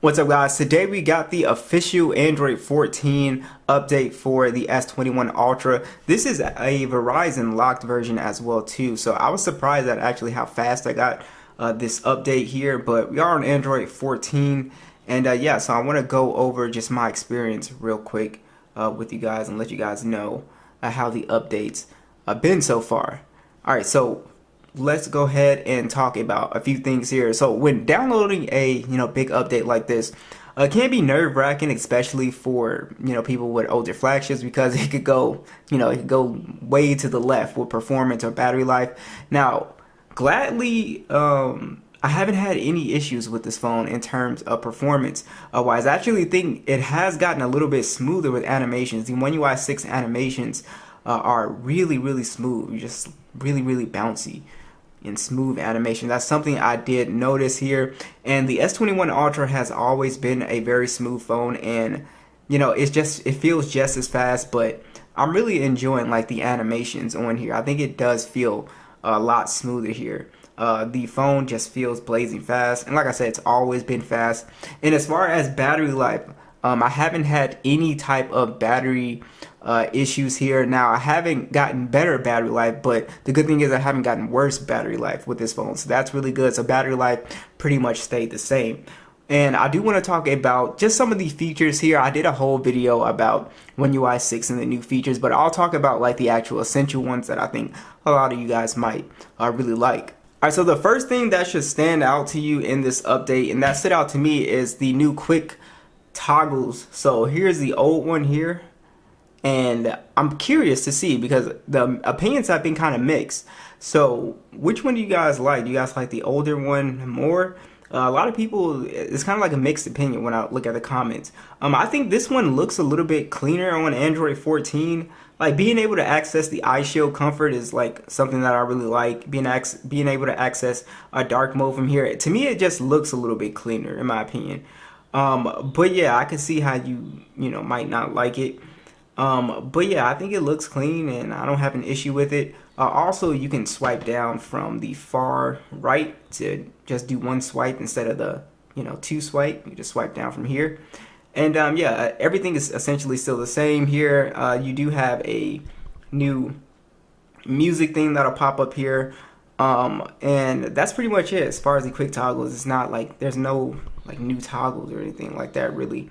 What's up, guys? Today we got the official Android 14 update for the S21 Ultra. This is a Verizon locked version as well too, so I was surprised at actually how fast I got this update here, but we are on Android 14, and yeah, so I want to go over just my experience real quick with you guys and let you guys know how the updates have been so far. Alright, so let's go ahead and talk about a few things here. So when downloading a big update like this, it can be nerve-wracking, especially for people with older flagships, because it could go way to the left with performance or battery life. Now, gladly, I haven't had any issues with this phone in terms of performance wise. I actually think it has gotten a little bit smoother with animations. The One UI 6 animations are really smooth, just really bouncy and smooth animation. That's something I did notice here. And the S21 Ultra has always been a very smooth phone, and it feels just as fast, but I'm really enjoying like the animations on here. I think it does feel a lot smoother here. The phone just feels blazing fast, and like I said, it's always been fast. And as far as battery life, I haven't had any type of battery issues here. Now, I haven't gotten better battery life, but the good thing is I haven't gotten worse battery life with this phone, so that's really good. So battery life pretty much stayed the same. And I do want to talk about just some of the features here. I did a whole video about One UI 6 and the new features, but I'll talk about like the actual essential ones that I think a lot of you guys might really like. Alright, so the first thing that should stand out to you in this update, and that stood out to me, is the new quick toggles. So here's the old one here, and I'm curious to see, because the opinions have been kind of mixed. So which one do you guys like? Do you guys like the older one more? A lot of people, it's kind of like a mixed opinion when I look at the comments. I think this one looks a little bit cleaner on Android 14. Like, being able to access the eye shield comfort is like something that I really like. Being able to access a dark mode from here, to me it just looks a little bit cleaner in my opinion. But yeah, I can see how you might not like it. But yeah, I think it looks clean and I don't have an issue with it. Also, you can swipe down from the far right to just do one swipe instead of the two swipe. You just swipe down from here. And yeah, everything is essentially still the same here. You do have a new music thing that'll pop up here. And that's pretty much it as far as the quick toggles. It's not like there's no like new toggles or anything like that really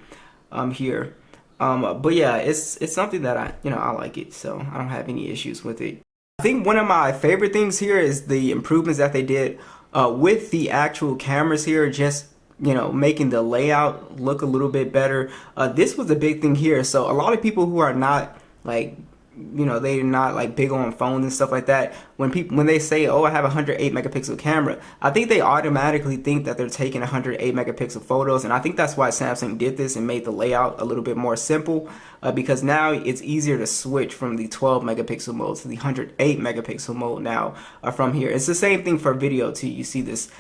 here. But yeah, it's something that I like it, so I don't have any issues with it. I think one of my favorite things here is the improvements that they did with the actual cameras here, just making the layout look a little bit better. This was a big thing here. So a lot of people who are not like they're not like big on phones and stuff like that, when they say, oh, I have a 108 megapixel camera, I think they automatically think that they're taking 108 megapixel photos. And I think that's why Samsung did this and made the layout a little bit more simple, because now it's easier to switch from the 12 megapixel mode to the 108 megapixel mode now from here. It's the same thing for video too. You see this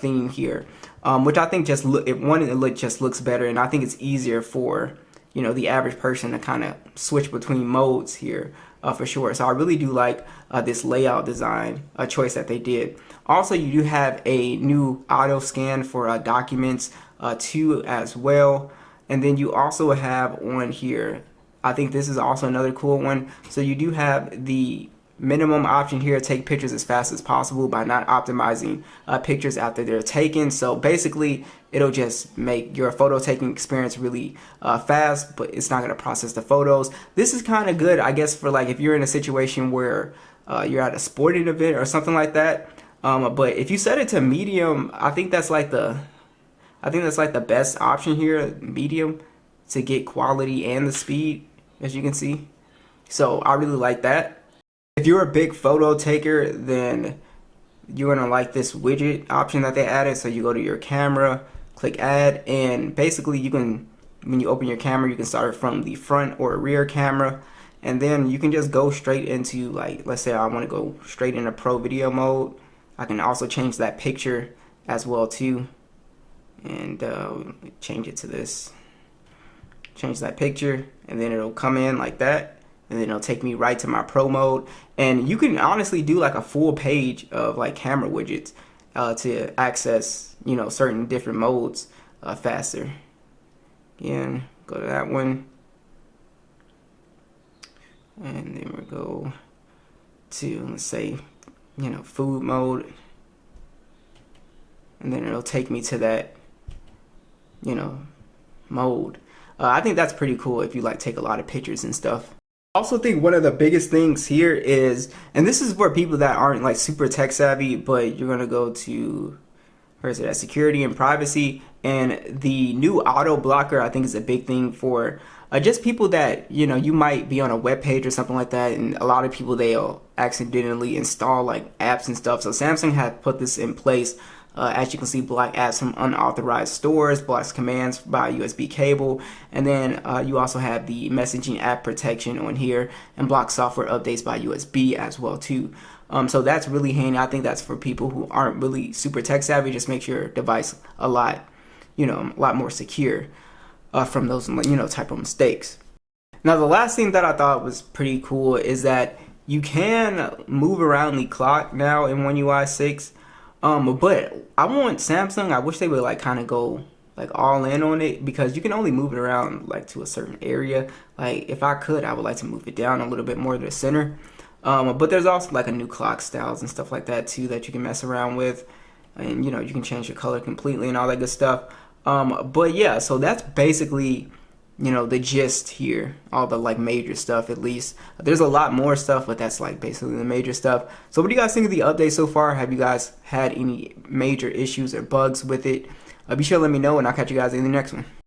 theme here, which I think just just looks better, and I think it's easier for the average person to kind of switch between modes here for sure. So I really do like this layout design choice that they did. Also, you do have a new auto scan for documents too as well. And then you also have on here, I think this is also another cool one. So you do have the minimum option here, take pictures as fast as possible by not optimizing pictures after they're taken. So basically it'll just make your photo taking experience really fast, but it's not going to process the photos. This is kind of good, I guess, for like if you're in a situation where you're at a sporting event or something like that. But if you set it to medium, I think that's like the best option here, medium, to get quality and the speed, as you can see. So I really like that. If you're a big photo taker, then you're gonna like this widget option that they added. So you go to your camera, click add, and basically you can, when you open your camera, you can start from the front or rear camera, and then you can just go straight into, like, let's say I want to go straight into pro video mode. I can also change that picture as well too, and change it to this. Change that picture, and then it'll come in like that. And then it'll take me right to my pro mode, and you can honestly do like a full page of like camera widgets to access certain different modes faster. Again, go to that one, and then we'll go to, let's say, food mode, and then it'll take me to that, mode. I think that's pretty cool if you like take a lot of pictures and stuff. I also think one of the biggest things here is, and this is for people that aren't like super tech savvy, but you're gonna go to, where is it at, security and privacy, and the new AutoBlocker I think is a big thing for just people that, you might be on a web page or something like that, and a lot of people, they'll accidentally install like apps and stuff. So Samsung had put this in place. As you can see, block apps from unauthorized stores, blocks commands by USB cable, and then you also have the messaging app protection on here, and block software updates by USB as well too. So that's really handy. I think that's for people who aren't really super tech savvy. Just makes your device a lot more secure from those type of mistakes. Now the last thing that I thought was pretty cool is that you can move around the clock now in One UI 6. But I want Samsung, I wish they would like kind of go like all in on it, because you can only move it around like to a certain area. Like if I could, I would like to move it down a little bit more to the center. But there's also like a new clock styles and stuff like that too that you can mess around with, and you can change your color completely and all that good stuff. But yeah, so that's basically the gist here, all the like major stuff. At least there's a lot more stuff, but that's like basically the major stuff. So what do you guys think of the update so far? Have you guys had any major issues or bugs with it? Be sure to let me know, and I'll catch you guys in the next one.